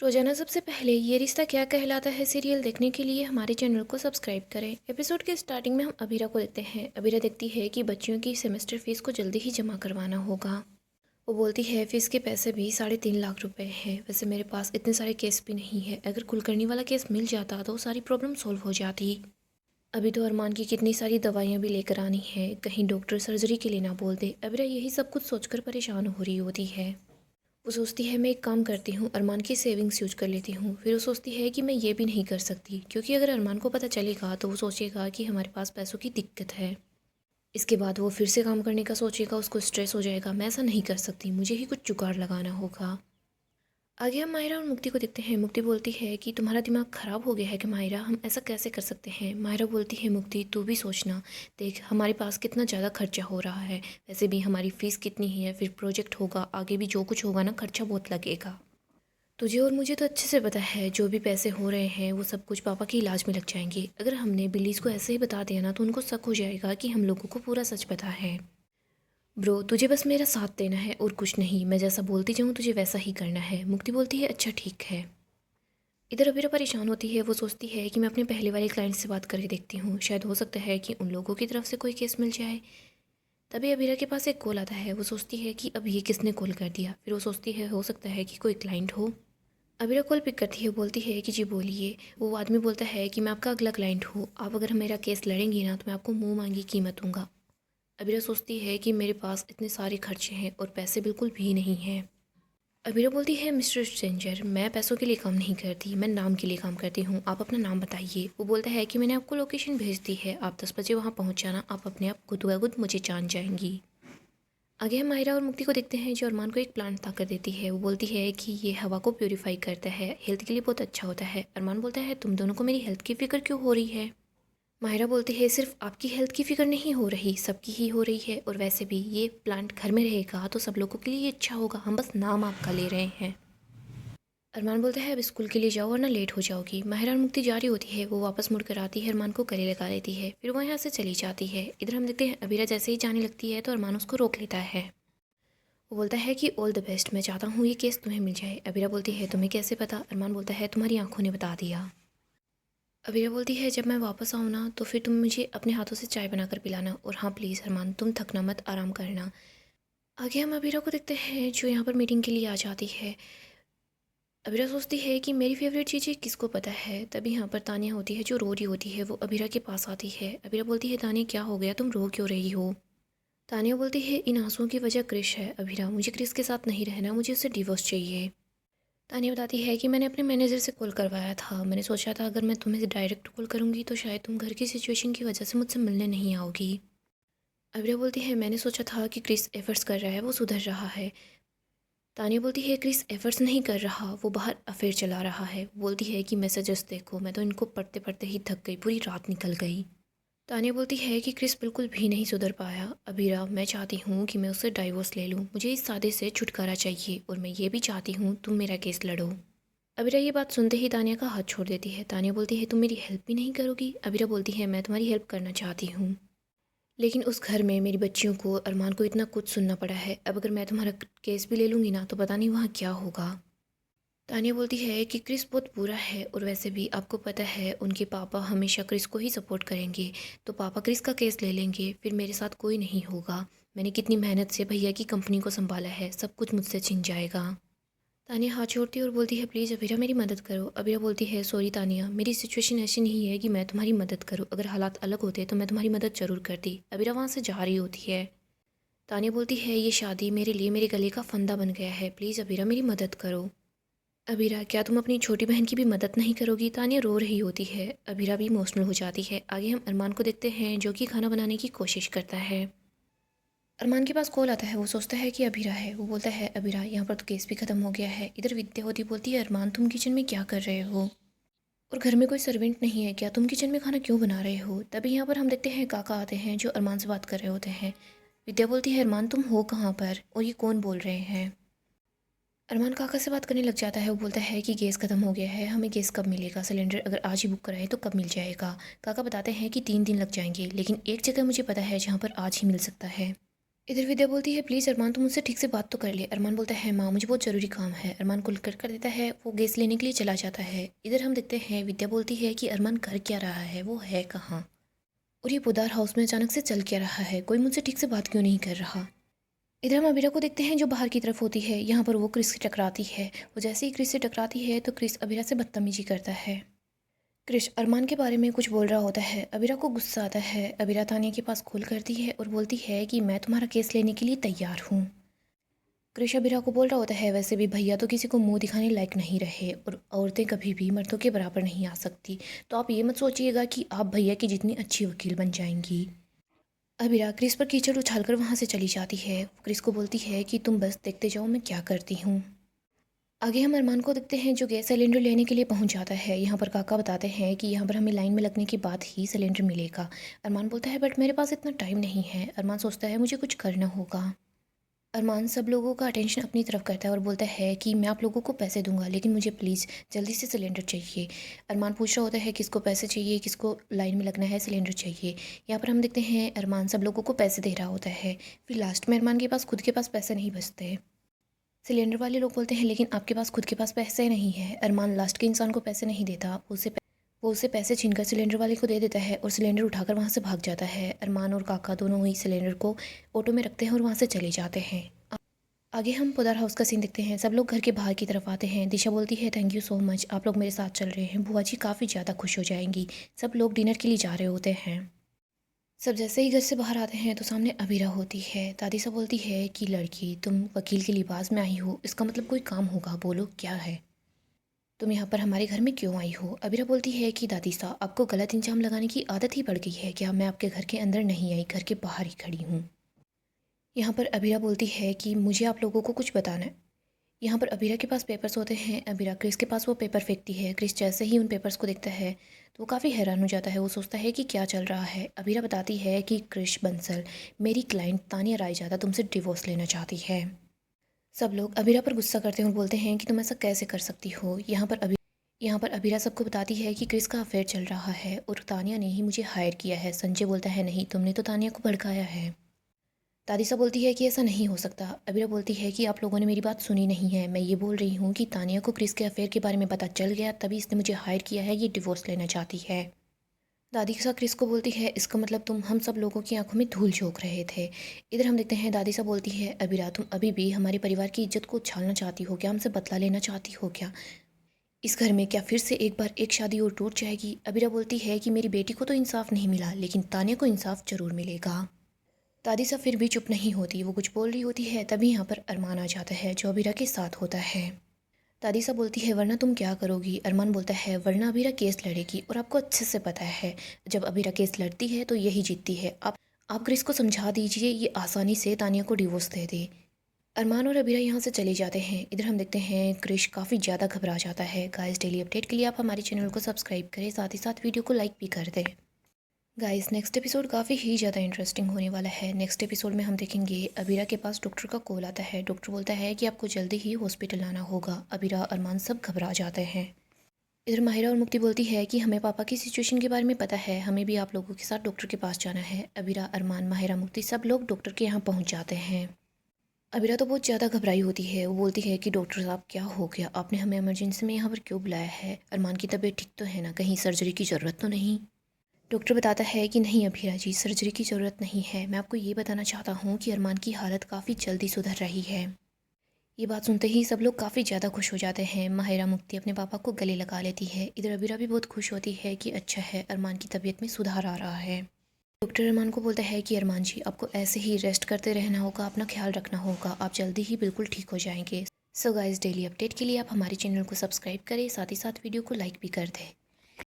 रोजाना सबसे पहले ये रिश्ता क्या कहलाता है सीरियल देखने के लिए हमारे चैनल को सब्सक्राइब करें। एपिसोड के स्टार्टिंग में हम अबीरा को देखते हैं। अबीरा देखती है कि बच्चियों की सेमेस्टर फीस को जल्दी ही जमा करवाना होगा। वो बोलती है फीस के पैसे भी 3.5 लाख रुपए हैं। वैसे मेरे पास इतने सारे केस भी नहीं है, अगर कुलकर्णी वाला केस मिल जाता तो सारी प्रॉब्लम सॉल्व हो जाती। अभी तो अरमान की कितनी सारी दवाइयाँ भी लेकर आनी है, कहीं डॉक्टर सर्जरी के लिए ना बोल दे। अबीरा यही सब कुछ सोचकर परेशान हो रही होती है। वो सोचती है मैं एक काम करती हूँ, अरमान की सेविंग्स यूज कर लेती हूँ। फिर वो सोचती है कि मैं ये भी नहीं कर सकती, क्योंकि अगर अरमान को पता चलेगा तो वो सोचेगा कि हमारे पास पैसों की दिक्कत है। इसके बाद वो फिर से काम करने का सोचेगा, उसको स्ट्रेस हो जाएगा। मैं ऐसा नहीं कर सकती, मुझे ही कुछ जुगाड़ लगाना होगा। आगे हम माहिरा और मुक्ति को देखते हैं। मुक्ति बोलती है कि तुम्हारा दिमाग ख़राब हो गया है कि माहिरा, हम ऐसा कैसे कर सकते हैं। माहिरा बोलती है मुक्ति तू भी सोचना, देख हमारे पास कितना ज़्यादा खर्चा हो रहा है, वैसे भी हमारी फ़ीस कितनी ही है, फिर प्रोजेक्ट होगा, आगे भी जो कुछ होगा ना, खर्चा बहुत लगेगा। तुझे और मुझे तो अच्छे से पता है जो भी पैसे हो रहे हैं वो सब कुछ पापा के इलाज में लग जाएंगे। अगर हमने बिल्लीज को ऐसे ही बता दिया ना तो उनको शक हो जाएगा कि हम लोगों को पूरा सच पता है। ब्रो तुझे बस मेरा साथ देना है और कुछ नहीं, मैं जैसा बोलती जाऊँ तुझे वैसा ही करना है। मुक्ति बोलती है अच्छा ठीक है। इधर अबीरा परेशान होती है। वो सोचती है कि मैं अपने पहले वाले क्लाइंट से बात करके देखती हूँ, शायद हो सकता है कि उन लोगों की तरफ से कोई केस मिल जाए। तभी अबीरा के पास एक कॉल आता है। वो सोचती है कि अब ये किसने कॉल कर दिया। फिर वो सोचती है हो सकता है कि कोई क्लाइंट हो। अबीरा कॉल पिक करती है, बोलती है कि जी बोलिए। वो आदमी बोलता है कि मैं आपका अगला क्लाइंट हूँ, आप अगर मेरा केस लड़ेंगी ना तो मैं आपको मुंह मांगी कीमत दूंगा। अबीरा सोचती है कि मेरे पास इतने सारे खर्चे हैं और पैसे बिल्कुल भी नहीं हैं। अबीरा बोलती है मिस्टर स्ट्रेंजर, मैं पैसों के लिए काम नहीं करती, मैं नाम के लिए काम करती हूँ, आप अपना नाम बताइए। वो बोलता है कि मैंने आपको लोकेशन भेज दी है, आप 10 बजे वहाँ पहुँच जाना, आप अपने आप खुद ब खुद मुझे जान जाएंगी। आगे हम माहिरा और मुक्ति को देखते हैं जो अरमान को एक प्लांट ला कर देती है। वो बोलती है कि ये हवा को प्योरीफाई करता है, हेल्थ के लिए बहुत अच्छा होता है। अरमान बोलता है तुम दोनों को मेरी हेल्थ की फ़िक्र क्यों हो रही है। माहिरा बोलती है सिर्फ आपकी हेल्थ की फ़िक्र नहीं हो रही, सबकी ही हो रही है, और वैसे भी ये प्लांट घर में रहेगा तो सब लोगों के लिए अच्छा होगा, हम बस नाम आपका ले रहे हैं। अरमान बोलता है अब स्कूल के लिए जाओ वरना लेट हो जाओगी। माहिरा और मुक्ति जा रही होती है। वो वापस मुड़ कर आती है, अरमान को गले लगा लेती है, फिर वो यहाँ से चली जाती है। इधर हम देखते हैं अबीरा जैसे ही जाने लगती है तो अरमान उसको रोक लेता है। वो बोलता है कि ऑल द बेस्ट, मैं चाहता हूँ ये केस तुम्हें मिल जाए। अबीरा बोलती है तुम्हें कैसे पता। अरमान बोलता है तुम्हारी आंखों ने बता दिया। अबीरा बोलती है जब मैं वापस आऊँ ना तो फिर तुम मुझे अपने हाथों से चाय बनाकर पिलाना, और हाँ प्लीज़ अरमान तुम थकना मत, आराम करना। आगे हम अबीरा को देखते हैं जो यहाँ पर मीटिंग के लिए आ जाती है। अबीरा सोचती है कि मेरी फेवरेट चीज़ें किसको पता है। तभी यहाँ पर तानिया होती है जो रो रही होती है। वो अबीरा के पास आती है। अबीरा बोलती है तानिया क्या हो गया, तुम रो क्यों रही हो। तानिया बोलती है इन आंसुओं की वजह क्रिश है। अबीरा मुझे क्रिस के साथ नहीं रहना, मुझे उससे डिवोर्स चाहिए। तानिया बताती है कि मैंने अपने मैनेजर से कॉल करवाया था, मैंने सोचा था अगर मैं तुम्हें डायरेक्ट कॉल करूँगी तो शायद तुम घर की सिचुएशन की वजह से मुझसे मिलने नहीं आओगी। अबीरा बोलती है मैंने सोचा था कि क्रिस एफर्ट्स कर रहा है, वो सुधर रहा है। तानिया बोलती है क्रिस एफर्ट्स नहीं कर रहा, वो बाहर अफेयर चला रहा है। बोलती है कि मैसेजेस देखो, मैं तो इनको पढ़ते पढ़ते ही थक गई, पूरी रात निकल गई। तानिया बोलती है कि क्रिस बिल्कुल भी नहीं सुधर पाया। अबीरा मैं चाहती हूँ कि मैं उससे डाइवोर्स ले लूँ, मुझे इस सादे से छुटकारा चाहिए, और मैं ये भी चाहती हूँ तुम मेरा केस लड़ो। अबीरा ये बात सुनते ही तानिया का हाथ छोड़ देती है। तानिया बोलती है तुम मेरी हेल्प भी नहीं करोगी। अबीरा बोलती है मैं तुम्हारी हेल्प करना चाहती हूँ, लेकिन उस घर में मेरी बच्चियों को, अरमान को इतना कुछ सुनना पड़ा है, अब अगर मैं तुम्हारा केस भी ले लूँगी ना तो पता नहीं वहाँ क्या होगा। तानिया बोलती है कि क्रिस बहुत बुरा है, और वैसे भी आपको पता है उनके पापा हमेशा क्रिस को ही सपोर्ट करेंगे, तो पापा क्रिस का केस ले लेंगे, फिर मेरे साथ कोई नहीं होगा। मैंने कितनी मेहनत से भैया की कंपनी को संभाला है, सब कुछ मुझसे छिन जाएगा। तानिया हाथ जोड़ती है और बोलती है प्लीज़ अबीरा मेरी मदद करो। अबीरा बोलती है सॉरी तानिया, मेरी सिचुएशन ऐसी नहीं है कि मैं तुम्हारी मदद करूँ, अगर हालात अलग होते तो मैं तुम्हारी मदद ज़रूर करती। अबीरा वहाँ से जा रही होती है। तानिया बोलती है ये शादी मेरे लिए मेरे गले का फंदा बन गया है, प्लीज़ अबीरा मेरी मदद करो। अबीरा क्या तुम अपनी छोटी बहन की भी मदद नहीं करोगी। तानिया रो रही होती है। अबीरा भी इमोशनल हो जाती है। आगे हम अरमान को देखते हैं जो कि खाना बनाने की कोशिश करता है। अरमान के पास कॉल आता है। वो सोचता है कि अबीरा है। वो बोलता है अबीरा यहाँ पर तो केस भी ख़त्म हो गया है। इधर विद्या होती बोलती है अरमान तुम किचन में क्या कर रहे हो, और घर में कोई सर्वेंट नहीं है क्या, तुम किचन में खाना क्यों बना रहे हो। तभी यहाँ पर हम देखते हैं काका आते हैं जो अरमान से बात कर रहे होते हैं। विद्या बोलती है अरमान तुम हो कहाँ पर, और ये कौन बोल रहे हैं। अरमान काका से बात करने लग जाता है। वो बोलता है कि गैस ख़त्म हो गया है, हमें गैस कब मिलेगा, सिलेंडर अगर आज ही बुक कराए तो कब मिल जाएगा। काका बताते हैं कि 3 दिन लग जाएंगे, लेकिन एक जगह मुझे पता है जहाँ पर आज ही मिल सकता है। इधर विद्या बोलती है प्लीज़ अरमान तुम मुझसे ठीक से बात तो कर ले। अरमान बोलता है माँ मुझे बहुत ज़रूरी काम है। अरमान को कट कर देता है, वो गैस लेने के लिए चला जाता है। इधर हम देखते हैं विद्या बोलती है कि अरमान कर क्या रहा है, वो है कहाँ और ये पुदार हाउस में अचानक से चल क्या रहा है, कोई मुझसे ठीक से बात क्यों नहीं कर रहा। इधर हम अबीरा को देखते हैं जो बाहर की तरफ होती है। यहाँ पर वो क्रिस से टकराती है। वो जैसे ही क्रिस से टकराती है तो क्रिस अबीरा से बदतमीजी करता है। क्रिश अरमान के बारे में कुछ बोल रहा होता है। अबीरा को गुस्सा आता है। अबीरा तानिया के पास कॉल करती है और बोलती है कि मैं तुम्हारा केस लेने के लिए तैयार हूँ। क्रिश अबीरा को बोल रहा होता है वैसे भी भैया तो किसी को मुंह दिखाने लायक नहीं रहे और औरतें कभी भी मर्दों के बराबर नहीं आ सकती, तो आप ये मत सोचिएगा कि आप भैया की जितनी अच्छी वकील बन जाएंगी। अबीरा क्रिस पर कीचड़ उछालकर वहाँ से चली जाती है। क्रिस को बोलती है कि तुम बस देखते जाओ मैं क्या करती हूँ। आगे हम अरमान को देखते हैं जो गैस सिलेंडर लेने के लिए पहुंच जाता है। यहाँ पर काका बताते हैं कि यहाँ पर हमें लाइन में लगने के बाद ही सिलेंडर मिलेगा। अरमान बोलता है बट मेरे पास इतना टाइम नहीं है। अरमान सोचता है मुझे कुछ करना होगा। अरमान सब लोगों का अटेंशन अपनी तरफ करता है और बोलता है कि मैं आप लोगों को पैसे दूंगा लेकिन मुझे प्लीज़ जल्दी से सिलेंडर चाहिए। अरमान पूछ रहा होता है किसको पैसे चाहिए, किसको लाइन में लगना है, सिलेंडर चाहिए। यहाँ पर हम देखते हैं अरमान सब लोगों को पैसे दे रहा होता है। फिर लास्ट में अरमान के पास खुद के पास पैसे नहीं बचते। सिलेंडर वाले लोग बोलते हैं लेकिन आपके पास खुद के पास पैसे नहीं है। अरमान लास्ट के इंसान को पैसे नहीं देता, वो उसे पैसे छीनकर सिलेंडर वाले को दे देता है और सिलेंडर उठाकर वहाँ से भाग जाता है। अरमान और काका दोनों ही सिलेंडर को ऑटो में रखते हैं और वहाँ से चले जाते हैं। आगे हम पुदार हाउस का सीन देखते हैं। सब लोग घर के बाहर की तरफ आते हैं। दिशा बोलती है थैंक यू सो मच, आप लोग मेरे साथ चल रहे हैं, बुआ जी काफ़ी ज़्यादा खुश हो जाएंगी। सब लोग डिनर के लिए जा रहे होते हैं। सब जैसे ही घर से बाहर आते हैं तो सामने अबीरा होती है। दादी सा बोलती है कि लड़की तुम वकील के लिबास में आई हो, इसका मतलब कोई काम होगा, बोलो क्या है, तुम यहाँ पर हमारे घर में क्यों आई हो। अबीरा बोलती है कि दादी सा आपको गलत इंजाम लगाने की आदत ही पड़ गई है क्या, मैं आपके घर के अंदर नहीं आई, घर के बाहर ही खड़ी हूँ। यहाँ पर अबीरा बोलती है कि मुझे आप लोगों को कुछ बताना है। यहाँ पर अबीरा के पास पेपर्स होते हैं। अबीरा क्रिस के पास वो पेपर फेंकती है। क्रिस जैसे ही उन पेपर्स को देखता है तो वो काफ़ी हैरान हो जाता है। वो सोचता है कि क्या चल रहा है। अबीरा बताती है कि क्रिश बंसल मेरी क्लाइंट तानिया रायजादा तुमसे डिवोर्स लेना चाहती है। सब लोग अबीरा पर गुस्सा करते हैं और बोलते हैं कि तुम ऐसा कैसे कर सकती हो। यहाँ पर अबीरा सबको बताती है कि क्रिस का अफेयर चल रहा है और तानिया ने ही मुझे हायर किया है। संजय बोलता है नहीं, तुमने तो तानिया को भड़काया है। दादी सा बोलती है कि ऐसा नहीं हो सकता। अबीरा बोलती है कि आप लोगों ने मेरी बात सुनी नहीं है। मैं ये बोल रही हूँ कि तानिया को क्रिस के अफेयर के बारे में पता चल गया तभी इसने मुझे हायर किया है, ये डिवोर्स लेना चाहती है। दादी सा क्रिस को बोलती है इसका मतलब तुम हम सब लोगों की आंखों में धूल झोंक रहे थे। इधर हम देखते हैं दादी सा बोलती है अबीरा तुम अभी भी हमारे परिवार की इज्जत को उछालना चाहती हो क्या, हमसे बदला लेना चाहती हो क्या, इस घर में क्या फिर से एक बार एक शादी और टूट जाएगी। अबीरा बोलती है कि मेरी बेटी को तो इंसाफ नहीं मिला लेकिन तानिया को इंसाफ जरूर मिलेगा। दादी सा फिर भी चुप नहीं होती, वो कुछ बोल रही होती है तभी यहाँ पर अरमान आ जाता है जो अबीरा के साथ होता है। दादी सा बोलती है वरना तुम क्या करोगी। अरमान बोलता है वरना अबीरा केस लड़ेगी और आपको अच्छे से पता है जब अबीरा केस लड़ती है तो यही जीतती है। आप क्रिस को समझा दीजिए ये आसानी से तानिया को डिवोर्स दे दे। अरमान और अबीरा यहाँ से चले जाते हैं। इधर हम देखते हैं क्रिश काफ़ी ज़्यादा घबरा जाता है। गाइस डेली अपडेट के लिए आप हमारे चैनल को सब्सक्राइब करें, साथ ही साथ वीडियो को लाइक भी कर दें। गाइस नेक्स्ट एपिसोड काफ़ी ही ज़्यादा इंटरेस्टिंग होने वाला है। नेक्स्ट एपिसोड में हम देखेंगे अबीरा के पास डॉक्टर का कॉल आता है। डॉक्टर बोलता है कि आपको जल्दी ही हॉस्पिटल आना होगा। अबीरा अरमान सब घबरा जाते हैं। इधर माहिरा और मुक्ति बोलती है कि हमें पापा की सिचुएशन के बारे में पता है, हमें भी आप लोगों के साथ डॉक्टर के पास जाना है। अबीरा अरमान माहिरा मुक्ति सब लोग डॉक्टर के यहाँ पहुँच जाते हैं। अबीरा तो बहुत ज़्यादा घबराई होती है। वो बोलती है कि डॉक्टर साहब क्या हो गया, आपने हमें इमरजेंसी में यहाँ पर क्यों बुलाया है, अरमान की तबीयत ठीक तो है ना, कहीं सर्जरी की ज़रूरत तो नहीं। डॉक्टर बताता है कि नहीं अबीरा जी सर्जरी की ज़रूरत नहीं है। मैं आपको ये बताना चाहता हूँ कि अरमान की हालत काफ़ी जल्दी सुधर रही है। ये बात सुनते ही सब लोग काफ़ी ज़्यादा खुश हो जाते हैं। माहिरा मुक्ति अपने पापा को गले लगा लेती है। इधर अबीरा भी बहुत खुश होती है कि अच्छा है अरमान की तबीयत में सुधार आ रहा है। डॉक्टर अरमान को बोलता है कि अरमान जी आपको ऐसे ही रेस्ट करते रहना होगा, अपना ख्याल रखना होगा, आप जल्दी ही बिल्कुल ठीक हो जाएंगे। सो गाइस डेली अपडेट के लिए आप हमारे चैनल को सब्सक्राइब करें, साथ ही साथ वीडियो को लाइक भी कर दें।